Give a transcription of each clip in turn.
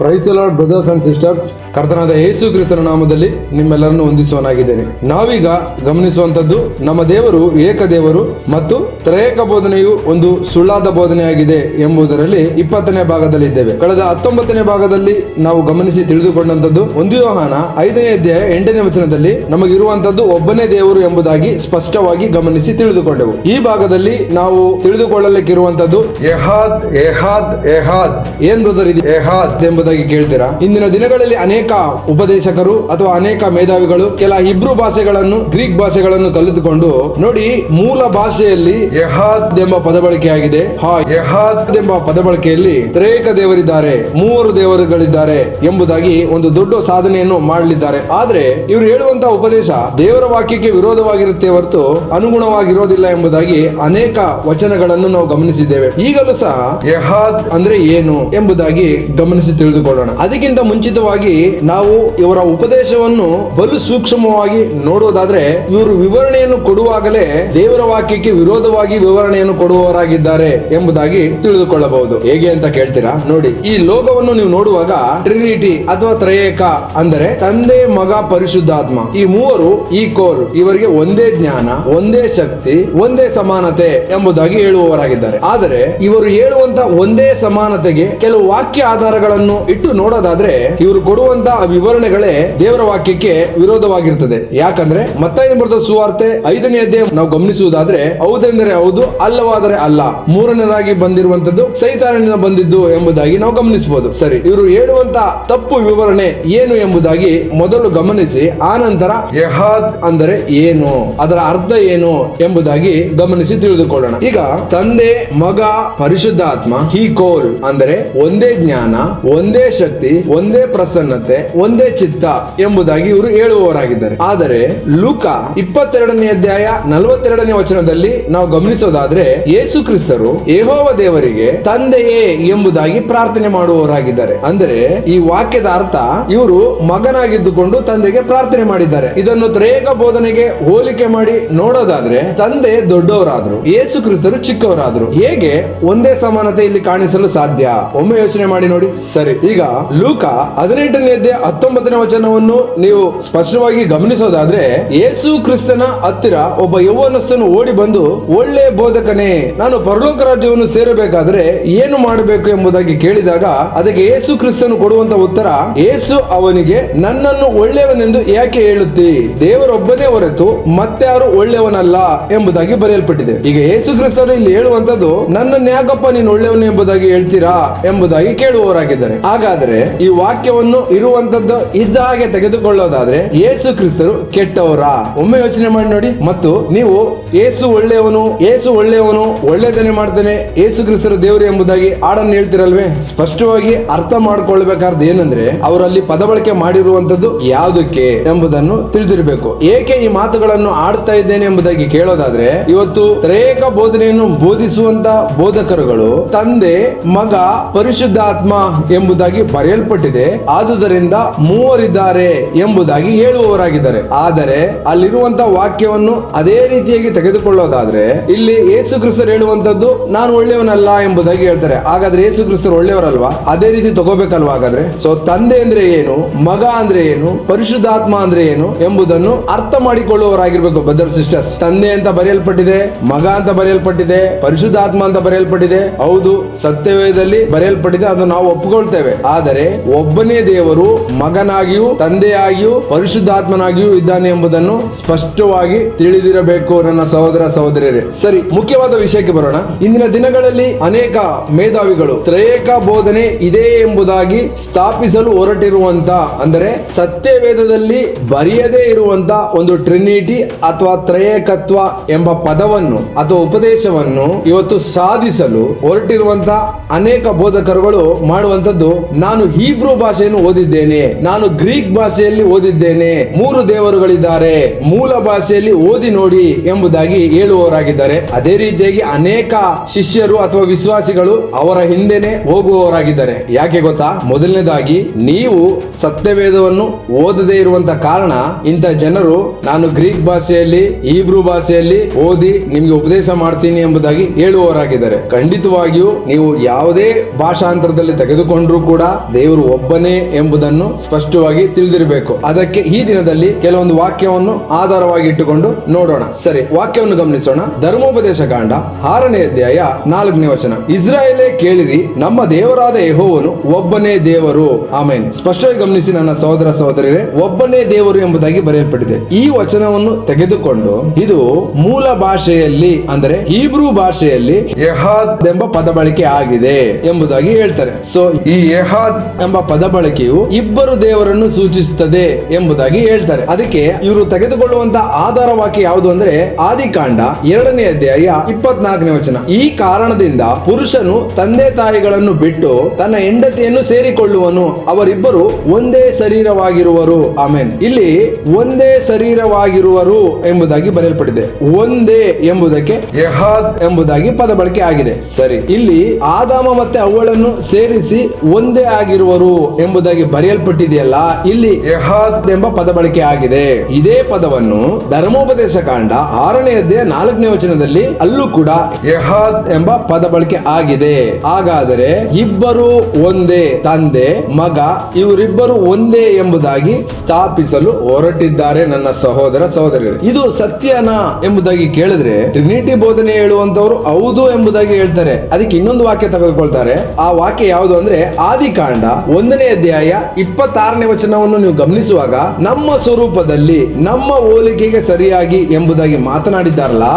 Price the lord brothers and sisters. ಕರ್ತನಾದ ಯೇಸು ಕ್ರಿಸ್ತನ ನಾಮದಲ್ಲಿ ನಿಮ್ಮೆಲ್ಲರನ್ನು ವಂದಿಸುವನಾಗಿದ್ದೇನೆ. ನಾವೀಗ ಗಮನಿಸುವಂತದ್ದು ನಮ್ಮ ದೇವರು ಏಕದೇವರು ಮತ್ತು ತ್ರಯೇಕ ಬೋಧನೆಯು ಒಂದು ಸುಳ್ಳಾದ ಬೋಧನೆಯಾಗಿದೆ ಎಂಬುದರಲ್ಲಿ 20ನೇ ಭಾಗದಲ್ಲಿ ಇದ್ದೇವೆ. ಕಳೆದ 19ನೇ ಭಾಗದಲ್ಲಿ ನಾವು ಗಮನಿಸಿ ತಿಳಿದುಕೊಂಡಂತದ್ದು 1 ಯೋಹಾನ 5ನೇ ಅಧ್ಯಾಯ 8ನೇ ವಚನದಲ್ಲಿ ನಮಗಿರುವಂತದ್ದು ಒಬ್ಬನೇ ದೇವರು ಎಂಬುದಾಗಿ ಸ್ಪಷ್ಟವಾಗಿ ಗಮನಿಸಿ ತಿಳಿದುಕೊಂಡೆವು. ಈ ಭಾಗದಲ್ಲಿ ನಾವು ತಿಳಿದುಕೊಳ್ಳಲಿಕ್ಕಿರುವಂತದ್ದು ಎಹಾದ್ ಎಹಾದ್ ಎಹಾದ್. ಏನ್ ಬ್ರದರ್ ಇದು ಎಹಾದ್ ಎಂಬುದಾಗಿ ಕೇಳ್ತೀರಾ? ಇಂದಿನ ದಿನಗಳಲ್ಲಿ ಅನೇಕ ಉಪದೇಶಕರು ಅಥವಾ ಅನೇಕ ಮೇಧಾವಿಗಳು ಕೆಲ ಹಿಬ್ರು ಭಾಷೆಗಳನ್ನು, ಗ್ರೀಕ್ ಭಾಷೆಗಳನ್ನು ಕಲಿತುಕೊಂಡು ನೋಡಿ ಮೂಲ ಭಾಷೆಯಲ್ಲಿ ಎಹಾದ್ ಎಂಬ ಪದ ಬಳಕೆಯಾಗಿದೆ. ಎಹಾದ್ ಎಂಬ ಪದ ಬಳಕೆಯಲ್ಲಿ ತ್ರೇಕ ದೇವರಿದ್ದಾರೆ, ಮೂವರು ದೇವರುಗಳಿದ್ದಾರೆ ಎಂಬುದಾಗಿ ಒಂದು ದೊಡ್ಡ ಸಾಧನೆಯನ್ನು ಮಾಡಲಿದ್ದಾರೆ. ಆದ್ರೆ ಇವರು ಹೇಳುವಂತಹ ಉಪದೇಶ ದೇವರ ವಾಕ್ಯಕ್ಕೆ ವಿರೋಧವಾಗಿರುತ್ತೆ ಹೊರತು ಅನುಗುಣವಾಗಿರೋದಿಲ್ಲ ಎಂಬುದಾಗಿ ಅನೇಕ ವಚನಗಳನ್ನು ನಾವು ಗಮನಿಸಿದ್ದೇವೆ. ಈಗಲೂ ಸಹ ಎಹಾದ್ ಅಂದ್ರೆ ಏನು ಎಂಬುದಾಗಿ ಗಮನಿಸಿ ತಿಳಿದುಕೊಳ್ಳೋಣ. ಅದಕ್ಕಿಂತ ಮುಂಚಿತವಾಗಿ ನಾವು ಇವರ ಉಪದೇಶವನ್ನು ಬಲು ಸೂಕ್ಷ್ಮವಾಗಿ ನೋಡುವುದಾದ್ರೆ ಇವರು ವಿವರಣೆಯನ್ನು ಕೊಡುವಾಗಲೇ ದೇವರ ವಾಕ್ಯಕ್ಕೆ ವಿರೋಧವಾಗಿ ವಿವರಣೆಯನ್ನು ಕೊಡುವವರಾಗಿದ್ದಾರೆ ಎಂಬುದಾಗಿ ತಿಳಿದುಕೊಳ್ಳಬಹುದು. ಹೇಗೆ ಅಂತ ಕೇಳ್ತೀರಾ? ನೋಡಿ, ಈ ಲೋಕವನ್ನು ನೀವು ನೋಡುವಾಗ ಟ್ರಿನಿಟಿ ಅಥವಾ ತ್ರಯೇಕ ಅಂದರೆ ತಂದೆ, ಮಗ, ಪರಿಶುದ್ಧಾತ್ಮ ಈ ಮೂವರು ಈಕ್ವಲ್, ಇವರಿಗೆ ಒಂದೇ ಜ್ಞಾನ, ಒಂದೇ ಶಕ್ತಿ, ಒಂದೇ ಸಮಾನತೆ ಎಂಬುದಾಗಿ ಹೇಳುವವರಾಗಿದ್ದಾರೆ. ಆದರೆ ಇವರು ಹೇಳುವಂತ ಒಂದೇ ಸಮಾನತೆಗೆ ಕೆಲವು ವಾಕ್ಯ ಆಧಾರಗಳನ್ನು ಇಟ್ಟು ನೋಡೋದಾದ್ರೆ ಇವರು ಕೊಡುವಂತಹ ವಿವರಣೆಗಳೇ ದೇವರ ವಾಕ್ಯಕ್ಕೆ ವಿರೋಧವಾಗಿರ್ತದೆ. ಯಾಕಂದ್ರೆ ಮತ್ತಾಯನ ಬರೆದ ಸುವಾರ್ತೆ 5ನೇ ಅಧ್ಯಾಯ ನಾವು ಗಮನಿಸುವುದಾದ್ರೆ ಹೌದೆಂದರೆ ಹೌದು, ಅಲ್ಲವಾದರೆ ಅಲ್ಲ, ಮೂರನೇದಾಗಿ ಬಂದಿರುವಂತದ್ದು ಸೈತಾನನಿಂದ ಬಂದಿದ್ದು ಎಂಬುದಾಗಿ ನಾವು ಗಮನಿಸಬಹುದು. ಸರಿ, ಇವರು ಹೇಳುವಂತ ತಪ್ಪು ವಿವರಣೆ ಏನು ಎಂಬುದಾಗಿ ಮೊದಲು ಗಮನಿಸಿ ಆನಂತರ ಎಹಾದ್ ಅಂದರೆ ಏನು, ಅದರ ಅರ್ಥ ಏನು ಎಂಬುದಾಗಿ ಗಮನಿಸಿ ತಿಳಿದುಕೊಳ್ಳೋಣ. ಈಗ ತಂದೆ, ಮಗ, ಪರಿಶುದ್ಧಾತ್ಮ ಈಕ್ವಲ್ ಅಂದರೆ ಒಂದೇ ಜ್ಞಾನ, ಒಂದೇ ಶಕ್ತಿ, ಒಂದೇ ಪ್ರಸನ್ನತೆ, ಒಂದೇ ಚಿತ್ತ ಎಂಬುದಾಗಿ ಇವರು ಹೇಳುವವರಾಗಿದ್ದಾರೆ. ಆದರೆ ಲೂಕ 22ನೇ ಅಧ್ಯಾಯ 42ನೇ ವಚನದಲ್ಲಿ ನಾವು ಗಮನಿಸೋದಾದ್ರೆ ಯೇಸು ಕ್ರಿಸ್ತರು ಯೆಹೋವ ದೇವರಿಗೆ ತಂದೆಯೇ ಎಂಬುದಾಗಿ ಪ್ರಾರ್ಥನೆ ಮಾಡುವವರಾಗಿದ್ದಾರೆ. ಅಂದರೆ ಈ ವಾಕ್ಯದ ಅರ್ಥ ಇವರು ಮಗನಾಗಿದ್ದುಕೊಂಡು ತಂದೆಗೆ ಪ್ರಾರ್ಥನೆ ಮಾಡಿದ್ದಾರೆ. ಇದನ್ನು ತ್ರೇಕ ಬೋಧನೆಗೆ ಹೋಲಿಕೆ ಮಾಡಿ ನೋಡೋದಾದ್ರೆ ತಂದೆ ದೊಡ್ಡವರಾದ್ರು, ಯೇಸು ಕ್ರಿಸ್ತರು ಚಿಕ್ಕವರಾದ್ರು. ಹೇಗೆ ಒಂದೇ ಸಮಾನತೆ ಇಲ್ಲಿ ಕಾಣಿಸಲು ಸಾಧ್ಯ? ಒಮ್ಮೆ ಯೋಚನೆ ಮಾಡಿ ನೋಡಿ. ಸರಿ, ಈಗ ಲೂಕ 18ನೇ ಅಧ್ಯಾಯ 19ನೇ ವಚನವನ್ನು ನೀವು ಸ್ಪಷ್ಟವಾಗಿ ಗಮನಿಸೋದಾದ್ರೆ ಯೇಸು ಕ್ರಿಸ್ತನ ಹತ್ತಿರ ಒಬ್ಬ ಯೌವನಸ್ಥನು ಓಡಿ ಬಂದು, ಒಳ್ಳೆ ಬೋಧಕನೇ, ನಾನು ಪರಲೋಕ ರಾಜ್ಯವನ್ನು ಸೇರಬೇಕಾದ್ರೆ ಏನು ಮಾಡಬೇಕು ಎಂಬುದಾಗಿ ಕೇಳಿದಾಗ ಅದಕ್ಕೆ ಯೇಸು ಕ್ರಿಸ್ತನು ಕೊಡುವಂತ ಉತ್ತರ, ಯೇಸು ಅವನಿಗೆ, ನನ್ನನ್ನು ಒಳ್ಳೆಯವನೆಂದು ಯಾಕೆ ಹೇಳುತ್ತಿ? ದೇವರೊಬ್ಬನೇ ಹೊರತು ಮತ್ತಾರು ಒಳ್ಳೆಯವನಲ್ಲ ಎಂಬುದಾಗಿ ಬರೆಯಲ್ಪಟ್ಟಿದೆ. ಈಗ ಯೇಸು ಕ್ರಿಸ್ತನು ಇಲ್ಲಿ ಹೇಳುವಂತದ್ದು, ನನ್ನನ್ನು ಯಾಕಪ್ಪ ನೀನು ಒಳ್ಳೆಯವನು ಎಂಬುದಾಗಿ ಹೇಳ್ತೀರಾ ಎಂಬುದಾಗಿ ಕೇಳುವವರಾಗಿದ್ದಾರೆ. ಹಾಗಾದ್ರೆ ಈ ವಾಕ್ಯವನ್ನು ಇರುವಂತದ್ದು ಇದ್ದ ಹಾಗೆ ತೆಗೆದುಕೊಳ್ಳೋದಾದ್ರೆ ಯೇಸು ಕ್ರಿಸ್ತರು ಕೆಟ್ಟವರ? ಒಮ್ಮೆ ಯೋಚನೆ ಮಾಡಿ ನೋಡಿ. ಮತ್ತು ನೀವು ಯೇಸು ಒಳ್ಳೆಯವನು, ಯೇಸು ಒಳ್ಳೆಯವನು, ಒಳ್ಳೆದನ್ನೇ ಮಾಡ್ತಾನೆ, ಯೇಸು ಕ್ರಿಸ್ತರು ದೇವರು ಎಂಬುದಾಗಿ ಹಾಡನ್ನು ಹೇಳ್ತಿರಲ್ವೇ? ಸ್ಪಷ್ಟವಾಗಿ ಅರ್ಥ ಮಾಡ್ಕೊಳ್ಬೇಕಾದ ಏನಂದ್ರೆ ಅವರಲ್ಲಿ ಪದ ಬಳಕೆ ಮಾಡಿರುವಂತದ್ದು ಯಾವುದಕ್ಕೆ ಎಂಬುದನ್ನು ತಿಳಿದಿರಬೇಕು. ಏಕೆ ಈ ಮಾತುಗಳನ್ನು ಆಡ್ತಾ ಇದ್ದೇನೆ ಎಂಬುದಾಗಿ ಕೇಳೋದಾದ್ರೆ ಇವತ್ತು ತ್ರೇಕ ಬೋಧನೆಯನ್ನು ಬೋಧಿಸುವಂತ ಬೋಧಕರುಗಳು ತಂದೆ, ಮಗ, ಪರಿಶುದ್ಧಾತ್ಮ ಎಂಬುದಾಗಿ ಬರೆಯಲ್ಪಟ್ಟಿದೆ, ಆದುದರಿಂದ ಮೂವರಿದ್ದಾರೆ ಎಂಬುದಾಗಿ ಹೇಳುವವರಾಗಿದ್ದಾರೆ. ಆದರೆ ಅಲ್ಲಿರುವಂತಹ ವಾಕ್ಯವನ್ನು ಅದೇ ರೀತಿಯಾಗಿ ತೆಗೆದುಕೊಳ್ಳೋದಾದ್ರೆ ಇಲ್ಲಿ ಯೇಸು ಕ್ರಿಸ್ತರು ಹೇಳುವಂತದ್ದು ನಾನು ಒಳ್ಳೆಯವನಲ್ಲ ಎಂಬುದಾಗಿ ಹೇಳ್ತಾರೆ. ಹಾಗಾದ್ರೆ ಯೇಸು ಕ್ರಿಸ್ತರು ಒಳ್ಳೆಯವರಲ್ವಾ? ಅದೇ ರೀತಿ ತಗೋಬೇಕಲ್ವಾ? ಹಾಗಾದ್ರೆ ಸೊ ತಂದೆ ಅಂದ್ರೆ ಏನು, ಮಗ ಅಂದ್ರೆ ಏನು, ಪರಿಶುದ್ಧಾತ್ಮ ಅಂದ್ರೆ ಏನು ಎಂಬುದನ್ನು ಅರ್ಥ ಮಾಡಿಕೊಳ್ಳುವವರಾಗಿರ್ಬೇಕು ಬ್ರದರ್ ಸಿಸ್ಟರ್ಸ್. ತಂದೆ ಅಂತ ಬರೆಯಲ್ಪಟ್ಟಿದೆ, ಮಗ ಅಂತ ಬರೆಯಲ್ಪಟ್ಟಿದೆ, ಪರಿಶುದ್ಧಾತ್ಮ ಅಂತ ಬರೆಯಲ್ಪಟ್ಟಿದೆ. ಹೌದು, ಸತ್ಯವೇದದಲ್ಲಿ ಬರೆಯಲ್ಪಟ್ಟಿದೆ, ಅದನ್ನು ನಾವು ಒಪ್ಪಿಕೊಳ್ತೇವೆ. ಆದರೆ ಒಬ್ಬನೇ ದೇವರು ಮಗನಾಗಿಯೂ ತಂದೆಯಾಗಿಯೂ ಪರಿಶುದ್ಧಾತ್ಮನಾಗಿಯೂ ಇದ್ದಾನೆ ಎಂಬುದನ್ನು ಸ್ಪಷ್ಟವಾಗಿ ತಿಳಿದಿರಬೇಕು ನನ್ನ ಸಹೋದರ ಸಹೋದರಿಯರೇ. ಸರಿ, ಮುಖ್ಯವಾದ ವಿಷಯಕ್ಕೆ ಬರೋಣ. ಇಂದಿನ ದಿನಗಳಲ್ಲಿ ಅನೇಕ ಮೇಧಾವಿಗಳು ತ್ರಯೇಕ ಬೋಧನೆ ಇದೆ ಎಂಬುದಾಗಿ ಸ್ಥಾಪಿಸಲು ಹೊರಟಿರುವಂತ, ಅಂದರೆ ಸತ್ಯವೇದದಲ್ಲಿ ಬರೆಯದೇ ಇರುವಂತ ಒಂದು ಟ್ರಿನಿಟಿ ಅಥವಾ ತ್ರಯೇಕತ್ವ ಎಂಬ ಪದವನ್ನು ಅಥವಾ ಉಪದೇಶವನ್ನು ಇವತ್ತು ಸಾಧಿಸಲು ಹೊರಟಿರುವಂತ ಅನೇಕ ಬೋಧಕರುಗಳು ಮಾಡುವಂತದ್ದು, ನಾನು ಹೀಬ್ರೂ ಭಾಷೆಯನ್ನು ಓದಿದ್ದೇನೆ, ನಾನು ಗ್ರೀಕ್ ಭಾಷೆಯಲ್ಲಿ ಓದಿದ್ದೇನೆ, 3 ದೇವರುಗಳಿದ್ದಾರೆ, ಮೂಲ ಭಾಷೆಯಲ್ಲಿ ಓದಿ ನೋಡಿ ಎಂಬುದಾಗಿ ಹೇಳುವವರಾಗಿದ್ದಾರೆ. ಅದೇ ರೀತಿಯಾಗಿ ಅನೇಕ ಶಿಷ್ಯರು ಅಥವಾ ವಿಶ್ವಾಸಿಗಳು ಅವರ ಹಿಂದೆನೆ ಹೋಗುವವರಾಗಿದ್ದಾರೆ. ಯಾಕೆ ಗೊತ್ತಾ? ಮೊದಲನೇದಾಗಿ ನೀವು ಸತ್ಯವೇದವನ್ನು ಓದದೇ ಇರುವಂತ ಕಾರಣ ಇಂಥ ಜನರು ನಾನು ಗ್ರೀಕ್ ಭಾಷೆಯಲ್ಲಿ, ಹೀಬ್ರೂ ಭಾಷೆಯಲ್ಲಿ ಓದಿ ನಿಮ್ಗೆ ಉಪದೇಶ ಮಾಡ್ತೀನಿ ಎಂಬುದಾಗಿ ಹೇಳುವವರಾಗಿದ್ದಾರೆ. ಖಂಡಿತವಾಗಿಯೂ ನೀವು ಯಾವುದೇ ಭಾಷಾಂತರದಲ್ಲಿ ತೆಗೆದುಕೊಂಡ್ರೂ ಕೂಡ ಕೂಡ ದೇವರು ಒಬ್ಬನೇ ಎಂಬುದನ್ನು ಸ್ಪಷ್ಟವಾಗಿ ತಿಳಿದಿರಬೇಕು. ಅದಕ್ಕೆ ಈ ದಿನದಲ್ಲಿ ಕೆಲವೊಂದು ವಾಕ್ಯವನ್ನು ಆಧಾರವಾಗಿ ಇಟ್ಟುಕೊಂಡು ನೋಡೋಣ. ಸರಿ, ವಾಕ್ಯವನ್ನು ಗಮನಿಸೋಣ. ಧರ್ಮೋಪದೇಶ ಕಾಂಡ 6ನೇ ಅಧ್ಯಾಯ 4ನೇ ವಚನ. ಇಸ್ರಾಯೇಲೇ ಕೇಳಿರಿ, ನಮ್ಮ ದೇವರಾದ ಯೆಹೋವನು ಒಬ್ಬನೇ ದೇವರು. ಆಮೆನ್. ಸ್ಪಷ್ಟವಾಗಿ ಗಮನಿಸಿ ನನ್ನ ಸಹೋದರ ಸಹೋದರಿಯರೇ, ಒಬ್ಬನೇ ದೇವರು ಎಂಬುದಾಗಿ ಬರೆಯಲ್ಪಟ್ಟಿದೆ. ಈ ವಚನವನ್ನು ತೆಗೆದುಕೊಂಡು ಇದು ಮೂಲ ಭಾಷೆಯಲ್ಲಿ ಅಂದರೆ ಹೀಬ್ರೂ ಭಾಷೆಯಲ್ಲಿ ಯೆಹಾದ್ ಎಂಬ ಪದ ಬಳಕೆ ಆಗಿದೆ ಎಂಬುದಾಗಿ ಹೇಳ್ತಾರೆ. ಸೊ ಈ ಯೆಹಾದ್ ಎಂಬ ಪದ ಬಳಕೆಯು ಇಬ್ಬರು ದೇವರನ್ನು ಸೂಚಿಸುತ್ತದೆ ಎಂಬುದಾಗಿ ಹೇಳ್ತಾರೆ. ಅದಕ್ಕೆ ಇವರು ತೆಗೆದುಕೊಳ್ಳುವಂತ ಆಧಾರ ವಾಕ್ಯ ಯಾವುದು ಅಂದ್ರೆ ಆದಿಕಾಂಡ 2ನೇ ಅಧ್ಯಾಯ 24ನೇ ವಚನ. ಈ ಕಾರಣದಿಂದ ಪುರುಷನು ತಂದೆ ತಾಯಿಗಳನ್ನು ಬಿಟ್ಟು ತನ್ನ ಹೆಂಡತಿಯನ್ನು ಸೇರಿಕೊಳ್ಳುವನು, ಅವರಿಬ್ಬರು ಒಂದೇ ಶರೀರವಾಗಿರುವರು. ಆಮೆನ್. ಇಲ್ಲಿ ಒಂದೇ ಶರೀರವಾಗಿರುವರು ಎಂಬುದಾಗಿ ಬರೆಯಲ್ಪಟ್ಟಿದೆ. ಒಂದೇ ಎಂಬುದಕ್ಕೆ ಯೆಹಾದ್ ಎಂಬುದಾಗಿ ಪದ ಬಳಕೆ ಆಗಿದೆ. ಸರಿ, ಇಲ್ಲಿ ಆದಾಮ ಮತ್ತೆ ಅವಳನ್ನು ಸೇರಿಸಿ ಒಂದೇ ಆಗಿರುವರು ಎಂಬುದಾಗಿ ಬರೆಯಲ್ಪಟ್ಟಿದೆಯಲ್ಲ, ಇಲ್ಲಿ ಯೆಹಾದ್ ಎಂಬ ಪದ ಬಳಕೆ ಆಗಿದೆ. ಇದೇ ಪದವನ್ನು ಧರ್ಮೋಪದೇಶ ಕಾಂಡ 6ನೇ ಅಧ್ಯಾಯ 4ನೇ ವಚನದಲ್ಲಿ ಅಲ್ಲೂ ಕೂಡ ಯೆಹಾದ್ ಎಂಬ ಪದ ಬಳಕೆ ಆಗಿದೆ. ಹಾಗಾದರೆ ಇಬ್ಬರು ಒಂದೇ, ತಂದೆ ಮಗ ಇವರಿಬ್ಬರು ಒಂದೇ ಎಂಬುದಾಗಿ ಸ್ಥಾಪಿಸಲು ಹೊರಟಿದ್ದಾರೆ ನನ್ನ ಸಹೋದರ ಸಹೋದರಿಯರು. ಇದು ಸತ್ಯನಾ ಎಂಬುದಾಗಿ ಕೇಳಿದ್ರೆ ಟ್ರಿನಿಟಿ ಬೋಧನೆ ಹೇಳುವಂತವರು ಹೌದು ಎಂಬುದಾಗಿ ಹೇಳ್ತಾರೆ. ಅದಕ್ಕೆ ಇನ್ನೊಂದು ವಾಕ್ಯ ತೆಗೆದುಕೊಳ್ತಾರೆ. ಆ ವಾಕ್ಯ ಯಾವುದು ಅಂದ್ರೆ ಆದಿಕಾಂಡ 1ನೇ ಅಧ್ಯಾಯ 26ನೇ ವಚನವನ್ನು ನೀವು ಗಮನಿಸುವಾಗ ನಮ್ಮ ಸ್ವರೂಪದಲ್ಲಿ ನಮ್ಮ ಹೋಲಿಕೆಗೆ ಸರಿಯಾಗಿ ಎಂಬುದಾಗಿ ಮಾತನಾಡಿದ್ದಾರಲ್ಲ,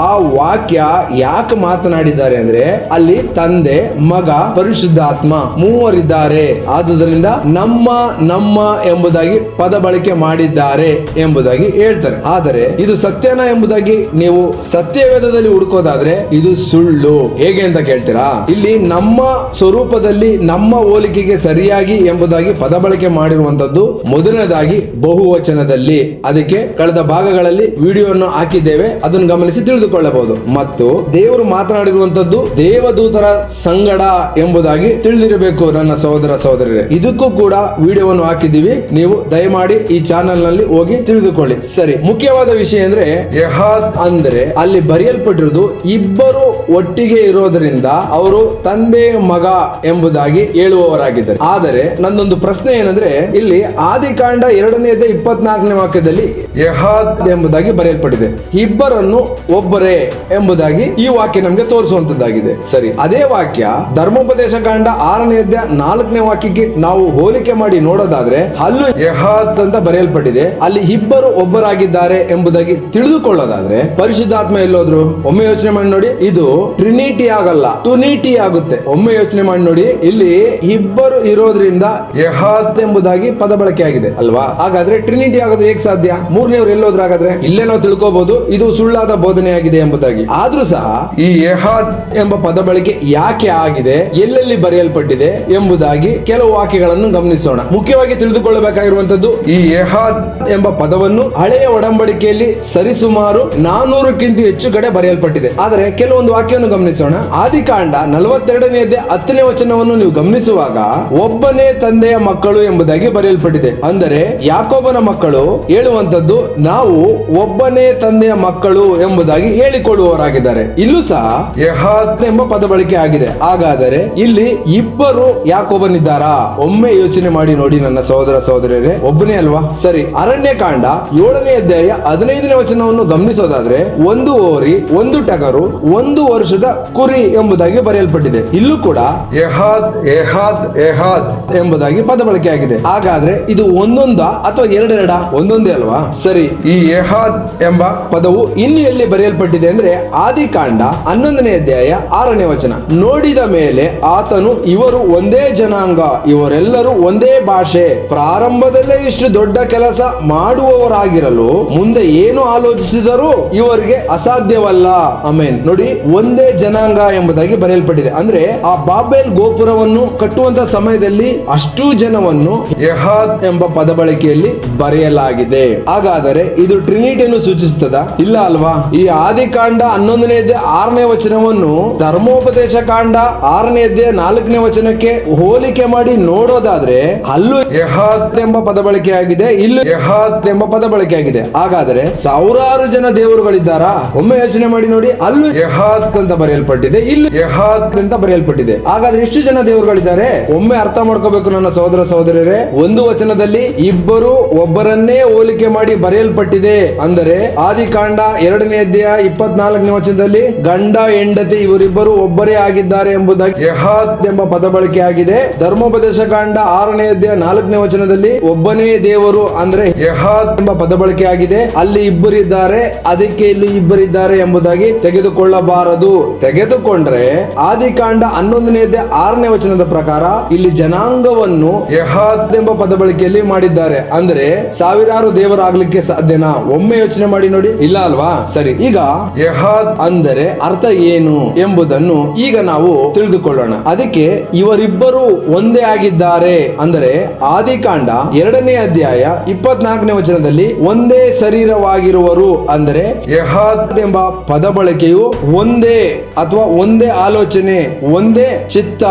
ಆ ವಾಕ್ಯ ಯಾಕೆ ಮಾತನಾಡಿದ್ದಾರೆ ಅಂದ್ರೆ ಅಲ್ಲಿ ತಂದೆ ಮಗ ಪರಿಶುದ್ಧಾತ್ಮ ಮೂವರಿದ್ದಾರೆ. ಆದುದರಿಂದ ನಮ್ಮ ನಮ್ಮ ಎಂಬುದಾಗಿ ಪದ ಬಳಕೆ ಮಾಡಿದ್ದಾರೆ ಎಂಬುದಾಗಿ ಹೇಳ್ತಾರೆ. ಆದರೆ ಇದು ಸತ್ಯನಾ ಎಂಬುದಾಗಿ ನೀವು ಸತ್ಯವೇದದಲ್ಲಿ ಹುಡುಕೋದಾದ್ರೆ ಇದು ಸುಳ್ಳು. ಹೇಗೆ ಅಂತ ಕೇಳ್ತೀರಾ? ಇಲ್ಲಿ ನಮ್ಮ ಸ್ವರೂಪದಲ್ಲಿ ನಮ್ಮ ಹೋಲಿಕೆಗೆ ಸರಿಯಾಗಿ ಎಂಬುದಾಗಿ ಪದ ಬಳಕೆ ಮಾಡಿರುವಂತದ್ದು ಮೊದಲನೇದಾಗಿ ಬಹುವಚನದಲ್ಲಿ. ಅದಕ್ಕೆ ಕಳೆದ ಭಾಗಗಳಲ್ಲಿ ವಿಡಿಯೋವನ್ನು ಹಾಕಿದ್ದೇವೆ, ಅದನ್ನು ಗಮನಿಸಿ ತಿಳಿದುಕೊಳ್ಳಬಹುದು. ಮತ್ತು ದೇವರು ಮಾತನಾಡಿರುವಂತದ್ದು ದೇವದೂತರ ಸಂಗಡ ಎಂಬುದಾಗಿ ತಿಳಿದಿರಬೇಕು ನನ್ನ ಸಹೋದರ ಸಹೋದರರೇ. ಇದಕ್ಕೂ ಕೂಡ ವಿಡಿಯೋವನ್ನು ಹಾಕಿದ್ದೀವಿ, ನೀವು ದಯಮಾಡಿ ಈ ಚಾನೆಲ್ ನಲ್ಲಿ ಹೋಗಿ ತಿಳಿದುಕೊಳ್ಳಿ. ಸರಿ, ಮುಖ್ಯವಾದ ವಿಷಯ ಅಂದ್ರೆ ಯೆಹಾದ್ ಅಂದ್ರೆ ಅಲ್ಲಿ ಬರೆಯಲ್ಪಟ್ಟಿರುವುದು ಇಬ್ಬರು ಒಟ್ಟಿಗೆ ಇರೋದರಿಂದ ಅವರು ತಂದೆ ಮಗ ಎಂಬುದಾಗಿ ಹೇಳುವವರಾಗಿದ್ದಾರೆ. ಆದರೆ ನನ್ನೊಂದು ಪ್ರಶ್ನೆ ಏನಂದ್ರೆ ಇಲ್ಲಿ ಆದಿಕಾಂಡ 2ನೇ ಅಧ್ಯಾಯ 24ನೇ ವಾಕ್ಯದಲ್ಲಿ ಯೆಹಾದ್ ಎಂಬುದಾಗಿ ಬರೆಯಲ್ಪಟ್ಟಿದೆ, ಇಬ್ಬರನ್ನು ಒಬ್ಬರೇ ಎಂಬುದಾಗಿ ಈ ವಾಕ್ಯ ನಮಗೆ ತೋರಿಸುವಂತದ್ದಾಗಿದೆ. ಸರಿ, ಅದೇ ವಾಕ್ಯ ಧರ್ಮೋಪದೇಶ ಕಾಂಡ 6ನೇ ಅಧ್ಯಾಯ 4ನೇ ವಾಕ್ಯಕ್ಕೆ ನಾವು ಹೋಲಿಕೆ ಮಾಡಿ ನೋಡೋದಾದ್ರೆ ಅಲ್ಲೂ ಯೆಹಾದ್ ಅಂತ ಬರೆಯಲ್ಪಟ್ಟಿದೆ, ಅಲ್ಲಿ ಇಬ್ಬರು ಒಬ್ಬರಾಗಿದ್ದಾರೆ ಎಂಬುದಾಗಿ ತಿಳಿದುಕೊಳ್ಳೋದಾದ್ರೆ ಪರಿಶುದ್ಧಾತ್ಮ ಎಲ್ಲೋದ್ರು? ಒಮ್ಮೆ ಯೋಚನೆ ಮಾಡಿ ನೋಡಿ, ಇದು ಟ್ರಿನಿಟಿ ಆಗಲ್ಲ, ಟುನಿಟಿ ಆಗುತ್ತೆ. ಒಮ್ಮೆ ಯೋಚನೆ ಮಾಡಿ ನೋಡಿ, ಇಲ್ಲಿ ಇಬ್ಬರು ಇರೋದ್ರಿಂದ ಯೆಹಾದ್ ಎಂಬುದಾಗಿ ಪದ ಬಳಕೆ ಆಗಿದೆ ಅಲ್ವಾ? ಹಾಗಾದ್ರೆ ಟ್ರಿನಿಟಿ ಆಗೋದು ಹೇಗೆ ಸಾಧ್ಯ? ಮೂರನೇವ್ರು ಎಲ್ಲೋದ್ರ? ಹಾಗಾದ್ರೆ ಇಲ್ಲೇ ನಾವು ತಿಳ್ಕೋಬಹುದು ಇದು ಸುಳ್ಳಾದ ಬೋಧನೆ ಆಗಿದೆ ಎಂಬುದಾಗಿ. ಆದ್ರೂ ಸಹ ಈ ಯೆಹಾದ್ ಎಂಬ ಪದ ಬಳಕೆ ಯಾಕೆ ಆಗಿದೆ, ಎಲ್ಲೆಲ್ಲಿ ಬರೆಯಲ್ಪಟ್ಟಿದೆ ಎಂಬುದಾಗಿ ಕೆಲವು ವಾಕ್ಯಗಳನ್ನು ಗಮನಿಸೋಣ. ಮುಖ್ಯವಾಗಿ ತಿಳಿದುಕೊಳ್ಳಬೇಕಾಗಿರುವಂತದ್ದು ಈ ಯೆಹಾದ್ ಎಂಬ ಪದವನ್ನು ಹಳೆಯ ಒಡಂಬಡಿಕೆಯಲ್ಲಿ ಸರಿಸುಮಾರು 400ಕ್ಕಿಂತ ಹೆಚ್ಚು ಕಡೆ ಬರೆಯಲ್ಪಟ್ಟಿದೆ. ಆದರೆ ಕೆಲವೊಂದು ವಾಕ್ಯವನ್ನು ಗಮನಿಸೋಣ. ಆದಿಕಾಂಡ 42ನೇ ಅಧ್ಯಾಯ 10ನೇ ವಚನವನ್ನು ನೀವು ಗಮನಿಸುವಾಗ ಒಬ್ಬನೇ ತಂದೆಯ ಮಕ್ಕಳು ಎಂಬುದಾಗಿ ಬರೆಯಲ್ಪಟ್ಟಿದೆ. ಅಂದರೆ ಯಾಕೋಬನ ಮಕ್ಕಳು ಹೇಳುವಂತದ್ದು ನಾವು ಒಬ್ಬನೇ ತಂದೆಯ ಮಕ್ಕಳು ಎಂಬುದಾಗಿ ಹೇಳಿಕೊಳ್ಳುವವರಾಗಿದ್ದಾರೆ. ಇಲ್ಲೂ ಸಹ ಯೆಹಾದ್ ಎಂಬ ಪದ ಬಳಕೆ ಆಗಿದೆ. ಹಾಗಾದರೆ ಇಲ್ಲಿ ಇಬ್ಬರು ಯಾಕೋಬನಿದ್ದಾರಾ? ಒಮ್ಮೆ ಯೋಚನೆ ಮಾಡಿ ನೋಡಿ ನನ್ನ ಸಹೋದರ ಸಹೋದರರೇ, ಒಬ್ಬನೇ ಅಲ್ವಾ? ಸರಿ, ಅರಣ್ಯಕಾಂಡ 7ನೇ ಅಧ್ಯಾಯ 15ನೇ ವಚನವನ್ನು ಗಮನಿಸೋದಾದ್ರೆ ಒಂದು ಹೋರಿ, ಒಂದು ಟಗರು, ಒಂದು ವರ್ಷದ ಕುರಿ ಎಂಬುದಾಗಿ ಬರೆಯಲ್ಪಟ್ಟಿದೆ. ಇಲ್ಲೂ ಕೂಡ ಯೆಹಾದ್ ಯೆಹಾದ್ ಯೆಹಾದ್ ಎಂಬುದಾಗಿ ಪದ ಬಳಕೆ ಆಗಿದೆ. ಹಾಗಾದ್ರೆ ಇದು ಒಂದೊಂದ ಅಥವಾ ಎರಡೆರಡ? ಒಂದೊಂದೇ ಅಲ್ವಾ? ಸರಿ, ಈ ಯೆಹಾದ್ ಎಂಬ ಪದವು ಇನ್ನು ಎಲ್ಲಿ ಬರೆಯಲ್ಪಟ್ಟಿದೆ ಅಂದ್ರೆ ಆದಿಕಾಂಡ 11ನೇ ಅಧ್ಯಾಯ 6ನೇ ವಚನ. ನೋಡಿದ ಮೇಲೆ ಆತನು ಇವರು ಒಂದೇ ಜನಾಂಗ, ಇವರೆಲ್ಲರೂ ಒಂದೇ ಭಾಷೆ, ಪ್ರಾರಂಭದಲ್ಲೇ ಇಷ್ಟು ದೊಡ್ಡ ಕೆಲಸ ಮಾಡುವವರಾಗಿರಲು ಮುಂದೆ ಏನು ಆಲೋಚಿಸಿದರೂ ಇವರಿಗೆ ಅಸಾಧ್ಯವಲ್ಲ. ಆಮೆನ್. ನೋಡಿ, ಒಂದೇ ಜನಾಂಗ ಎಂಬುದಾಗಿ ಬರೆಯಲ್ಪಟ್ಟಿದೆ. ಅಂದ್ರೆ ಆ ಬಾಬೆಲ್ ಗೋಪುರವನ್ನು ಕಟ್ಟುವಂತ ಸಮಯದಲ್ಲಿ ಅಷ್ಟು ಜನವನ್ನು ಯೆಹಾದ್ ಎಂಬ ಪದ ಬಳಕೆಯಲ್ಲಿ ಬರೆಯಲಾಗಿದೆ. ಹಾಗಾದರೆ ಇದು ಟ್ರಿನಿಟಿಯನ್ನು ಸೂಚಿಸುತ್ತದ? ಇಲ್ಲ ಅಲ್ವಾ? ಈ ಆದಿಕಾಂಡ 11ನೇ ಅಧ್ಯಾಯ 6ನೇ ವಚನವನ್ನು ಧರ್ಮೋಪದೇಶ ಕಾಂಡ 6ನೇ ಅಧ್ಯಾಯ 4ನೇ ವಚನಕ್ಕೆ ಹೋಲಿಕೆ ಮಾಡಿ ನೋಡೋದಾದ್ರೆ ಅಲ್ಲೂ ಯೆಹಾದ್ ಎಂಬ ಪದ ಬಳಕೆ ಆಗಿದೆ, ಇಲ್ಲೂ ಯೆಹಾದ್ ಎಂಬ ಪದ ಬಳಕೆ ಆಗಿದೆ. ಹಾಗಾದರೆ ಸಾವಿರಾರು ಜನ ದೇವರುಗಳಿದ್ದಾರಾ? ಒಮ್ಮೆ ಯೋಚನೆ ಮಾಡಿ ನೋಡಿ, ಅಲ್ಲೂ ಯೆಹಾದ್ ಅಂತ ಬರೆಯಲ್ಪಟ್ಟಿದೆ, ಇಲ್ಲೂ ಯೆಹಾದ್ ಅಂತ ಬರೆಯಲ್ಪಟ್ಟಿದೆ. ಹಾಗಾದ್ರೆ ಎಷ್ಟು ಜನ ದೇವರುಗಳಿದ್ದಾರೆ? ಹೇಳಿದ್ದಾರೆ. ಒಮ್ಮೆ ಅರ್ಥ ಮಾಡ್ಕೋಬೇಕು ನನ್ನ ಸಹೋದರ ಸಹೋದರಿಯರೇ. ಒಂದು ವಚನದಲ್ಲಿ ಇಬ್ಬರು ಒಬ್ಬರನ್ನೇ ಹೋಲಿಕೆ ಮಾಡಿ ಬರೆಯಲ್ಪಟ್ಟಿದೆ. ಅಂದರೆ ಆದಿಕಾಂಡ 2ನೇ ಅಧ್ಯಾಯ 24ನೇ ವಚನದಲ್ಲಿ ಗಂಡ ಹೆಂಡತಿ ಇವರಿಬ್ಬರು ಒಬ್ಬರೇ ಆಗಿದ್ದಾರೆ ಎಂಬುದಾಗಿ ಯೆಹೋವ ಎಂಬ ಪದ ಬಳಕೆ ಆಗಿದೆ. ಧರ್ಮೋಪದೇಶ ಕಾಂಡ 6ನೇ ಅಧ್ಯಾಯ 4ನೇ ವಚನದಲ್ಲಿ ಒಬ್ಬನೇ ದೇವರು ಅಂದ್ರೆ ಯೆಹೋವ ಎಂಬ ಪದ ಬಳಕೆ ಆಗಿದೆ. ಅಲ್ಲಿ ಇಬ್ಬರಿದ್ದಾರೆ, ಅದಕ್ಕೆ ಇಲ್ಲಿ ಇಬ್ಬರಿದ್ದಾರೆ ಎಂಬುದಾಗಿ ತೆಗೆದುಕೊಳ್ಳಬಾರದು. ತೆಗೆದುಕೊಂಡ್ರೆ ಆದಿಕಾಂಡ 11ನೇ ಅಧ್ಯಾಯ 6ನೇ ವಚನದ ಪ್ರಕಾರ ಇಲ್ಲಿ ಜನಾಂಗವನ್ನು ಯೆಹೋವ ಎಂಬ ಪದ ಬಳಕೆಯಲ್ಲಿ ಮಾಡಿದ್ದಾರೆ. ಅಂದ್ರೆ ಸಾವಿರಾರು ದೇವರಾಗ್ಲಿಕ್ಕೆ ಸಾಧ್ಯನಾ? ಒಮ್ಮೆ ಯೋಚನೆ ಮಾಡಿ ನೋಡಿ, ಇಲ್ಲ ಅಲ್ವಾ? ಸರಿ, ಈಗ ಯೆಹೋವ ಅಂದರೆ ಅರ್ಥ ಏನು ಎಂಬುದನ್ನು ಈಗ ನಾವು ತಿಳಿದುಕೊಳ್ಳೋಣ. ಅದಕ್ಕೆ ಇವರಿಬ್ಬರು ಒಂದೇ ಆಗಿದ್ದಾರೆ ಅಂದರೆ ಆದಿಕಾಂಡ 2ನೇ ಅಧ್ಯಾಯ 24ನೇ ವಚನದಲ್ಲಿ ಒಂದೇ ಶರೀರವಾಗಿರುವರು ಅಂದರೆ ಯೆಹೋವ ಎಂಬ ಪದ ಬಳಕೆಯು ಒಂದೇ ಅಥವಾ ಒಂದೇ ಆಲೋಚನೆ, ಒಂದೇ ಚಿತ್ತ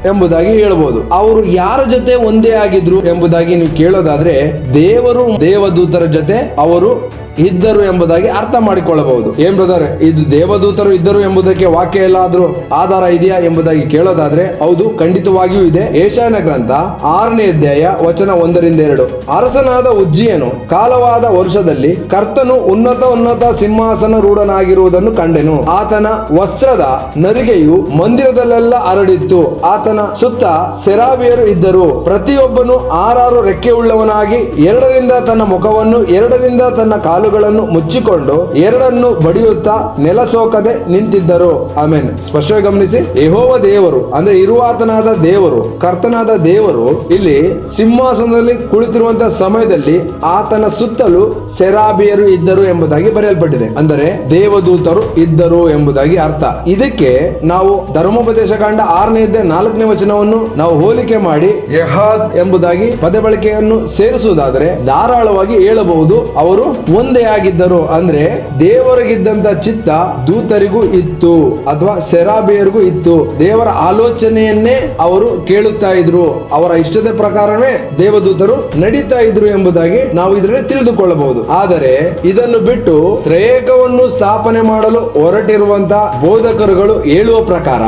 ಎಂಬುದಾಗಿ ಹೇಳಬಹುದು. ಅವರು ಯಾರ ಜೊತೆ ಒಂದೇ ಆಗಿದ್ರು ಎಂಬುದಾಗಿ ನೀವು ಕೇಳೋದಾದ್ರೆ ದೇವರು ದೇವದೂತರ ಜೊತೆ ಅವರು ಇದ್ದರು ಎಂಬುದಾಗಿ ಅರ್ಥ ಮಾಡಿಕೊಳ್ಳಬಹುದು. ಏನ್ ಬ್ರದರ್, ಇದು ದೇವದೂತರು ಇದ್ದರು ಎಂಬುದಕ್ಕೆ ವಾಕ್ಯ ಎಲ್ಲಾದ್ರೂ ಆಧಾರ ಇದೆಯಾ ಎಂಬುದಾಗಿ ಕೇಳೋದಾದ್ರೆ ಹೌದು, ಖಂಡಿತವಾಗಿಯೂ ಇದೆ. ಯೆಶಾಯನ ಗ್ರಂಥ 6ನೇ ಅಧ್ಯಾಯ ವಚನ 1-2. ಅರಸನಾದ ಉಜ್ಜಿಯನು ಕಾಲವಾದ ವರ್ಷದಲ್ಲಿ ಕರ್ತನು ಉನ್ನತ ಸಿಂಹಾಸನ ರೂಢನಾಗಿರುವುದನ್ನು ಕಂಡೆನು. ಆತನ ವಸ್ತ್ರದ ನರಿಗೆಯು ಮಂದಿರದಲ್ಲೆಲ್ಲ ಹರಡಿತ್ತು. ಆತನ ಸುತ್ತ ಸೆರಾಬಿಯರು ಇದ್ದರು. ಪ್ರತಿಯೊಬ್ಬನು 6 ರೆಕ್ಕೆ ಉಳ್ಳವನಾಗಿ 2ರಿಂದ ತನ್ನ ಮುಖವನ್ನು 2ರಿಂದ ತನ್ನ ಕಾಲುಗಳನ್ನು ಮುಚ್ಚಿಕೊಂಡು 2 ಬಡಿಯುತ್ತಾ ನೆಲಸೋಕದೆ ನಿಂತಿದ್ದರು. ಆಮೇನ್. ಸ್ಪಷ್ಟವಾಗಿ ಗಮನಿಸಿ, ಯೆಹೋವ ದೇವರು ಅಂದ್ರೆ ಇರುವಾತನಾದ ದೇವರು, ಕರ್ತನಾದ ದೇವರು ಇಲ್ಲಿ ಸಿಂಹಾಸನದಲ್ಲಿ ಕುಳಿತಿರುವಂತಹ ಸಮಯದಲ್ಲಿ ಆತನ ಸುತ್ತಲೂ ಸೆರಾಬಿಯರು ಇದ್ದರು ಎಂಬುದಾಗಿ ಬರೆಯಲ್ಪಟ್ಟಿದೆ. ಅಂದರೆ ದೇವದೂತರು ಇದ್ದರು ಎಂಬುದಾಗಿ ಅರ್ಥ. ಇದಕ್ಕೆ ನಾವು ಧರ್ಮೋಪದೇಶ ಕಾಂಡ 6ನೇ ಅಧ್ಯಾಯ 4ನೇ ವಚನವನ್ನು ನಾವು ಹೋಲಿಕೆ ಮಾಡಿ ಯೆಹೋವ ಎಂಬುದಾಗಿ ಪದ ಬಳಕೆಯನ್ನು ಸೇರಿಸುವುದಾದರೆ ಧಾರಾಳವಾಗಿ ಹೇಳಬಹುದು ಅವರು ಒಂದೇ ಆಗಿದ್ದರು. ಅಂದ್ರೆ ದೇವರಿಗಿದ್ದಂತ ಚಿತ್ತ ದೂತರಿಗೂ ಇತ್ತು ಅಥವಾ ಸೆರಾಬಿಯರಿಗೂ ಇತ್ತು. ದೇವರ ಆಲೋಚನೆಯನ್ನೇ ಅವರು ಕೇಳುತ್ತಾ ಇದ್ರು, ಅವರ ಇಷ್ಟದ ಪ್ರಕಾರವೇ ದೇವದೂತರು ನಡೀತಾ ಇದ್ರು ಎಂಬುದಾಗಿ ನಾವು ಇದರಲ್ಲಿ ತಿಳಿದುಕೊಳ್ಳಬಹುದು. ಆದರೆ ಇದನ್ನು ಬಿಟ್ಟು ತ್ರೇಕವನ್ನು ಸ್ಥಾಪನೆ ಮಾಡಲು ಹೊರಟಿರುವಂತಹ ಬೋಧಕರುಗಳು ಹೇಳುವ ಪ್ರಕಾರ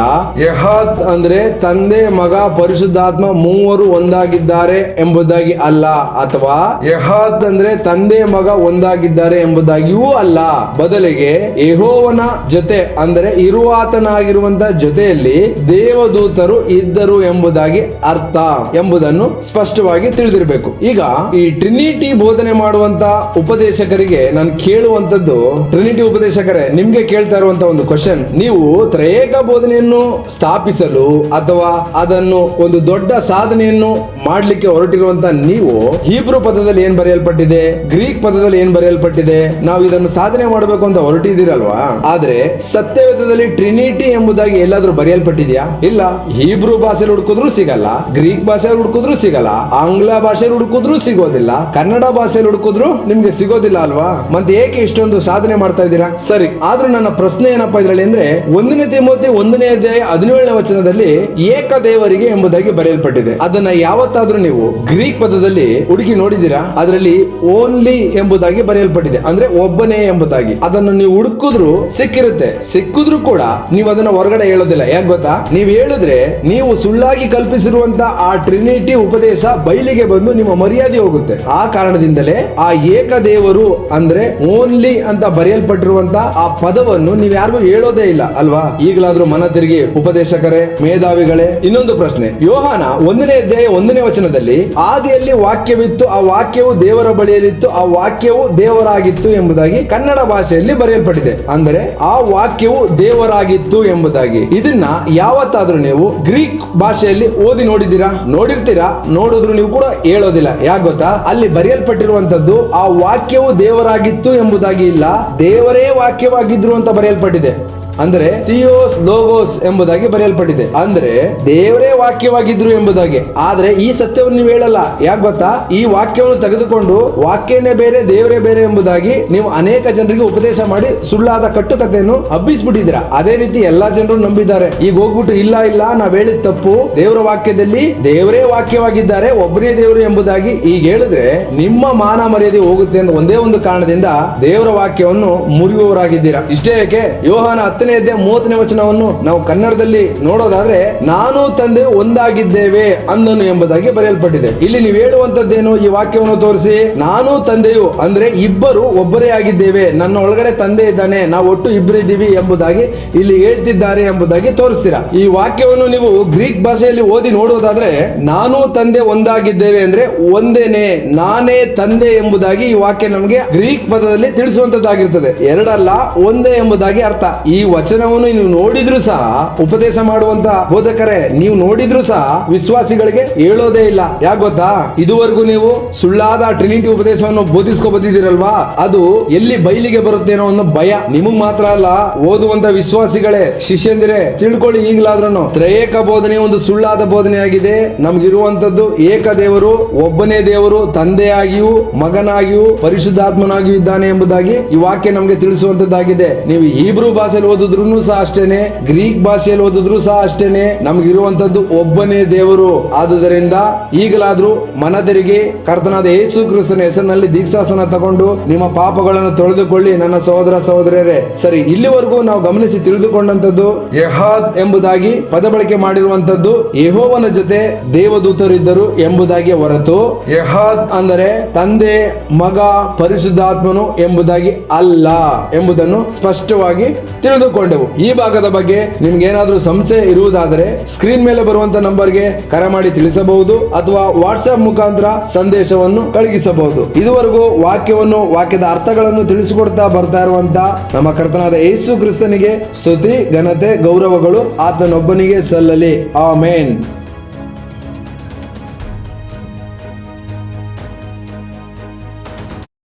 ಯೆಹೋವ ಅಂದ್ರೆ ತಂದೆ, ಮಗ, ಪರಿಶುದ್ಧಾತ್ಮ ಮೂವರು ಒಂದಾಗಿದ್ದಾರೆ ಎಂಬುದಾಗಿ ಅಲ್ಲ, ಅಥವಾ ಯೆಹೋವ ಅಂದ್ರೆ ತಂದೆ, ಮಗ ಒಂದಾಗಿದ್ದಾರೆ ಎಂಬುದಾಗಿಯೂ ಅಲ್ಲ. ಬದಲಿಗೆ ಯೆಹೋವನ ಜೊತೆ ಅಂದರೆ ಇರುವಾತನಾಗಿರುವಂತಹ ಜೊತೆಯಲ್ಲಿ ದೇವದೂತರು ಇದ್ದರು ಎಂಬುದಾಗಿ ಅರ್ಥ ಎಂಬುದನ್ನು ಸ್ಪಷ್ಟವಾಗಿ ತಿಳಿದಿರಬೇಕು. ಈಗ ಈ ಟ್ರಿನಿಟಿ ಬೋಧನೆ ಮಾಡುವಂತಹ ಉಪದೇಶಕರಿಗೆ ನಾನು ಕೇಳುವಂತದ್ದು, ಟ್ರಿನಿಟಿ ಉಪದೇಶಕರೇ ನಿಮ್ಗೆ ಕೇಳ್ತಾ ಇರುವಂತ ಒಂದು ಕ್ವಶನ್, ನೀವು ತ್ರೇಕ ಬೋಧನೆಯನ್ನು ಸ್ಥಾಪಿಸಲು ಅಥವಾ ಅದನ್ನು ಒಂದು ದೊಡ್ಡ ಸಾಧನೆಯನ್ನು ಮಾಡ್ಲಿಕ್ಕೆ ಹೊರಟಿರುವಂತ ನೀವು ಹೀಬ್ರೂ ಪದದಲ್ಲಿ ಏನ್ ಬರೆಯಲ್ಪಟ್ಟಿದೆ, ಗ್ರೀಕ್ ಪದದಲ್ಲಿ ಏನ್ ಬರೆಯಲ್ಪಟ್ಟಿದೆ, ನಾವು ಇದನ್ನು ಸಾಧನೆ ಮಾಡಬೇಕು ಅಂತ ಹೊರಟಿದ್ದೀರಲ್ವಾ? ಆದ್ರೆ ಸತ್ಯವೇದದಲ್ಲಿ ಟ್ರಿನಿಟಿ ಎಂಬುದಾಗಿ ಎಲ್ಲಾದ್ರೂ ಬರೆಯಲ್ಪಟ್ಟಿದ್ಯಾ? ಇಲ್ಲ. ಹೀಬ್ರೂ ಭಾಷೆಯಲ್ಲಿ ಹುಡುಕಿದ್ರು ಸಿಗಲ್ಲ, ಗ್ರೀಕ್ ಭಾಷೆಯಲ್ಲಿ ಹುಡುಕಿದ್ರು ಸಿಗಲ್ಲ, ಆಂಗ್ಲ ಭಾಷೆಯಲ್ಲಿ ಹುಡುಕಿದ್ರು ಸಿಗೋದಿಲ್ಲ, ಕನ್ನಡ ಭಾಷೆಯಲ್ಲಿ ಹುಡುಕಿದ್ರು ನಿಮ್ಗೆ ಸಿಗೋದಿಲ್ಲ ಅಲ್ವಾ? ಮತ್ತೆ ಏಕೆ ಇಷ್ಟೊಂದು ಸಾಧನೆ ಮಾಡ್ತಾ ಇದ್ದೀರಾ? ಸರಿ, ಆದ್ರೂ ನನ್ನ ಪ್ರಶ್ನೆ ಏನಪ್ಪಾ ಇದ್ರಲ್ಲಿ ಅಂದ್ರೆ 1ನೇ ತಿಮೋಥಿ 1ನೇ ಅಧ್ಯಾಯ 17ನೇ ವಚನದಲ್ಲಿ ಏಕ ದೇವರಿಗೆ ಎಂಬುದಾಗಿ ಬರೆಯಲ್ಪಟ್ಟಿದೆ. ಅದನ್ನ ಯಾವತ್ತಾದ್ರೂ ನೀವು ಗ್ರೀಕ್ ಪದದಲ್ಲಿ ಹುಡುಕಿ ನೋಡಿದೀರಾ? ಅದರಲ್ಲಿ ಓನ್ಲಿ ಎಂಬುದಾಗಿ ಬರೆಯಲ್ಪಟ್ಟಿದೆ, ಅಂದ್ರೆ ಒಬ್ಬನೇ ಎಂಬುದಾಗಿ. ಅದನ್ನು ನೀವು ಹುಡುಕಿದ್ರು ಸಿಕ್ಕಿರುತ್ತೆ, ಸಿಕ್ಕಿದ್ರು ಕೂಡ ನೀವು ಅದನ್ನ ಹೊರಗಡೆ ಹೇಳೋದಿಲ್ಲ. ಯಾಕೆ ಗೊತ್ತಾ? ನೀವು ಹೇಳಿದ್ರೆ ನೀವು ಸುಳ್ಳಾಗಿ ಕಲ್ಪಿಸಿರುವಂತ ಆ ಟ್ರಿನಿಟಿ ಉಪದೇಶ ಬಯಲಿಗೆ ಬಂದು ನಿಮ್ಮ ಮರ್ಯಾದೆ ಹೋಗುತ್ತೆ. ಆ ಕಾರಣದಿಂದಲೇ ಆ ಏಕ ದೇವರು ಅಂದ್ರೆ ಓನ್ಲಿ ಅಂತ ಬರೆಯಲ್ಪಟ್ಟಿರುವಂತ ಆ ಪದವನ್ನು ನೀವು ಯಾರಿಗೂ ಹೇಳೋದೇ ಇಲ್ಲ ಅಲ್ವಾ? ಈಗಲಾದ್ರೂ ಮನ ತಿರುಗಿ ಉಪದೇಶಕರೇ, ಮೇಧಾವಿಗಳೇ. ಇನ್ನೊಂದು ಪ್ರಶ್ನೆ, ಯೋಹಾನ 1ನೇ ಅಧ್ಯಾಯ 1ನೇ ವಚನದಲ್ಲಿ ಆದಿಯಲ್ಲಿ ವಾಕ್ಯವಿತ್ತು, ಆ ವಾಕ್ಯವು ದೇವರ ಬಳಿಯಲ್ಲಿತ್ತು, ಆ ವಾಕ್ಯವು ದೇವರಾಗಿತ್ತು ಎಂಬುದಾಗಿ ಕನ್ನಡ ಭಾಷೆಯಲ್ಲಿ ಬರೆಯಲ್ಪಟ್ಟಿದೆ. ಅಂದರೆ ಆ ವಾಕ್ಯವು ದೇವರಾಗಿತ್ತು ಎಂಬುದಾಗಿ. ಇದನ್ನ ಯಾವತ್ತಾದ್ರೂ ನೀವು ಗ್ರೀಕ್ ಭಾಷೆಯಲ್ಲಿ ಓದಿ ನೋಡಿದ್ದೀರಾ? ನೋಡಿರ್ತೀರಾ, ನೋಡಿದ್ರು ನೀವು ಕೂಡ ಹೇಳೋದಿಲ್ಲ. ಯಾಕೆ ಗೊತ್ತಾ? ಅಲ್ಲಿ ಬರೆಯಲ್ಪಟ್ಟಿರುವಂತದ್ದು ಆ ವಾಕ್ಯವು ದೇವರಾಗಿತ್ತು ಎಂಬುದಾಗಿ ಇಲ್ಲ, ದೇವರೇ ವಾಕ್ಯವಾಗಿದ್ರು ಅಂತ ಬರೆಯಲ್ಪಟ್ಟಿದೆ. ಅಂದ್ರೆ ಥಿಯೋಸ್ ಲೋಗೋಸ್ ಎಂಬುದಾಗಿ ಬರೆಯಲ್ಪಟ್ಟಿದೆ. ಅಂದ್ರೆ ದೇವರೇ ವಾಕ್ಯವಾಗಿದ್ರು ಎಂಬುದಾಗಿ. ಆದ್ರೆ ಈ ಸತ್ಯವನ್ನು ನೀವು ಹೇಳಲ್ಲ. ಯಾಕೆ ಗೊತ್ತಾ? ಈ ವಾಕ್ಯವನ್ನು ತೆಗೆದುಕೊಂಡು ವಾಕ್ಯನೇ ಬೇರೆ ದೇವರೇ ಬೇರೆ ಎಂಬುದಾಗಿ ನೀವು ಅನೇಕ ಜನರಿಗೆ ಉಪದೇಶ ಮಾಡಿ ಸುಳ್ಳಾದ ಕಟ್ಟುಕತೆಯನ್ನು ಹಬ್ಬಿಸ್ಬಿಟ್ಟಿದ್ದೀರಾ. ಅದೇ ರೀತಿ ಎಲ್ಲಾ ಜನರು ನಂಬಿದ್ದಾರೆ. ಈಗ ಹೋಗ್ಬಿಟ್ಟು ಇಲ್ಲ ಇಲ್ಲ ನಾವ್ ಹೇಳಿದ ತಪ್ಪು, ದೇವರ ವಾಕ್ಯದಲ್ಲಿ ದೇವರೇ ವಾಕ್ಯವಾಗಿದ್ದಾರೆ, ಒಬ್ಬನೇ ದೇವರು ಎಂಬುದಾಗಿ ಈಗ ಹೇಳಿದ್ರೆ ನಿಮ್ಮ ಮಾನ ಮರ್ಯಾದೆ ಹೋಗುತ್ತೆ ಅಂತ ಒಂದೇ ಒಂದು ಕಾರಣದಿಂದ ದೇವರ ವಾಕ್ಯವನ್ನು ಮುರಿಯುವವರಾಗಿದ್ದೀರಾ. ಇಷ್ಟೇ ಯಾಕೆ ಯೋಹಾನ 10ನೇ ಅಧ್ಯಾಯ 30ನೇ ವಚನವನ್ನು ನಾವು ಕನ್ನಡದಲ್ಲಿ ನೋಡೋದಾದ್ರೆ, ನಾನು ತಂದೆ ಒಂದಾಗಿದ್ದೇವೆ ಅಂದನು ಎಂಬುದಾಗಿ ಬರೆಯಲ್ಪಟ್ಟಿದೆ. ಇಲ್ಲಿ ನೀವು ಹೇಳುವಂತದ್ದೇನು? ಈ ವಾಕ್ಯವನ್ನು ತೋರಿಸಿ. ನಾನು ತಂದೆಯು ಅಂದ್ರೆ ಇಬ್ಬರು ಒಬ್ಬರೇ ಆಗಿದ್ದೇವೆ, ನನ್ನ ಒಳಗಡೆ ತಂದೆ ಇದ್ದಾನೆ, ನಾವು ಒಟ್ಟು ಇಬ್ಬರು ಇದ್ದೀವಿ ಎಂಬುದಾಗಿ ಇಲ್ಲಿ ಹೇಳ್ತಿದ್ದಾರೆ ಎಂಬುದಾಗಿ ತೋರಿಸ್ತೀರಾ. ಈ ವಾಕ್ಯವನ್ನು ನೀವು ಗ್ರೀಕ್ ಭಾಷೆಯಲ್ಲಿ ಓದಿ ನೋಡೋದಾದ್ರೆ, ನಾನು ತಂದೆ ಒಂದಾಗಿದ್ದೇವೆ ಅಂದ್ರೆ ಒಂದೇನೆ, ನಾನೇ ತಂದೆ ಎಂಬುದಾಗಿ ಈ ವಾಕ್ಯ ನಮಗೆ ಗ್ರೀಕ್ ಪದದಲ್ಲಿ ತಿಳಿಸುವಂತದ್ದಾಗಿರ್ತದೆ. ಎರಡಲ್ಲ, ಒಂದೇ ಎಂಬುದಾಗಿ ಅರ್ಥ. ಈ ವಚನವನ್ನು ನೀವು ನೋಡಿದ್ರು ಸಹ, ಉಪದೇಶ ಮಾಡುವಂತ ಬೋಧಕರೇ ನೀವು ನೋಡಿದ್ರು ಸಹ ವಿಶ್ವಾಸಿಗಳಿಗೆ ಹೇಳೋದೇ ಇಲ್ಲ. ಯಾಕೆ ಗೊತ್ತಾ? ಇದುವರೆಗೂ ನೀವು ಸುಳ್ಳಾದ ಟ್ರಿನಿಟಿ ಉಪದೇಶವನ್ನು ಬೋಧಿಸ್ಕೊ ಬಂದಿದ್ದೀರಲ್ವಾ, ಅದು ಎಲ್ಲಿ ಬಯಲಿಗೆ ಬರುತ್ತೇನೋ ಅನ್ನೋ ಭಯ ನಿಮಗ್ ಮಾತ್ರ ಅಲ್ಲ, ಓದುವಂತ ವಿಶ್ವಾಸಿಗಳೇ, ಶಿಷ್ಯಂದಿರೇ, ತಿಳ್ಕೊಳ್ಳಿ. ಈಗಲಾದ್ರೂ ತ್ರಯೇಕ ಬೋಧನೆ ಒಂದು ಸುಳ್ಳಾದ ಬೋಧನೆಯಾಗಿದೆ. ನಮ್ಗಿರುವಂತದ್ದು ಏಕ ದೇವರು, ಒಬ್ಬನೇ ದೇವರು, ತಂದೆಯಾಗಿಯೂ ಮಗನಾಗಿಯೂ ಪರಿಶುದ್ಧಾತ್ಮನಾಗಿಯೂ ಇದ್ದಾನೆ ಎಂಬುದಾಗಿ ಈ ವಾಕ್ಯ ನಮಗೆ ತಿಳಿಸುವಂತದ್ದಾಗಿದೆ. ನೀವು ಹೀಬ್ರೂ ಭಾಷೆಯಲ್ಲಿ ಓದಿದ್ರು ಸಹ ಅಷ್ಟೇನೆ, ಗ್ರೀಕ್ ಭಾಷೆಯಲ್ಲಿ ಓದಿದ್ರು ಸಹ ಅಷ್ಟೇನೆ, ನಮ್ಗಿರುವಂತದ್ದು ಒಬ್ಬನೇ ದೇವರು. ಆದುದರಿಂದ ಈಗಲಾದ್ರೂ ಮನದರಿಗೆ ಕರ್ತನಾದ ಯೇಸು ಕ್ರಿಸ್ತನ ಹೆಸರಿನಲ್ಲಿ ದೀಕ್ಷಾಸನ ತಗೊಂಡು ನಿಮ್ಮ ಪಾಪಗಳನ್ನು ತೊಳೆದುಕೊಳ್ಳಿ. ನನ್ನ ಸಹೋದರ ಸಹೋದರಿಯರೇ, ಸರಿ, ಇಲ್ಲಿವರೆಗೂ ನಾವು ಗಮನಿಸಿ ತಿಳಿದುಕೊಂಡಂತದ್ದು ಯೆಹಾದ್ ಎಂಬುದಾಗಿ ಪದ ಬಳಕೆ ಮಾಡಿರುವಂತದ್ದು ಯೆಹೋವನ ಜೊತೆ ದೇವದೂತರಿದ್ದರು ಎಂಬುದಾಗಿ ಹೊರತು ಯೆಹಾದ್ ಅಂದರೆ ತಂದೆ, ಮಗ, ಪರಿಶುದ್ಧಾತ್ಮನು ಎಂಬುದಾಗಿ ಅಲ್ಲ ಎಂಬುದನ್ನು ಸ್ಪಷ್ಟವಾಗಿ ತಿಳಿದುಕೊಂಡೆವು. ಈ ಭಾಗದ ಬಗ್ಗೆ ನಿಮ್ಗೆ ಏನಾದ್ರೂ ಸಂಶಯ ಇರುವುದಾದರೆ ಸ್ಕ್ರೀನ್ ಮೇಲೆ ಬರುವಂತ ನಂಬರ್ಗೆ ಕರೆ ಮಾಡಿ ತಿಳಿಸಬಹುದು ಅಥವಾ ವಾಟ್ಸ್ಆಪ್ ಮುಖಾಂತರ ಸಂದೇಶವನ್ನು ಕಳುಹಿಸಬಹುದು. ಇದುವರೆಗೂ ವಾಕ್ಯದ ಅರ್ಥಗಳನ್ನು ತಿಳಿಸಿಕೊಡ್ತಾ ಬರ್ತಾ ಇರುವಂತ ನಮ್ಮ ಕರ್ತನಾದ ಯೇಸು ಕ್ರಿಸ್ತನಿಗೆ ಸ್ತುತಿ, ಘನತೆ, ಗೌರವಗಳು ಆತನೊಬ್ಬನಿಗೆ ಸಲ್ಲಲಿ. ಆಮೇನ್.